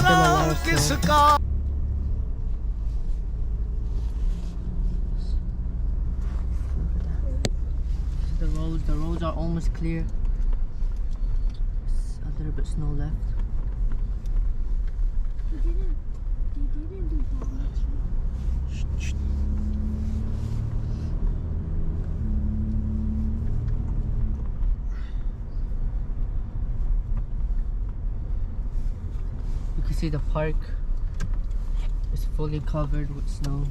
नाम किसका The roads are almost clear. It's a little bit snow left. They didn't do that much. You can see the park is fully covered with snow.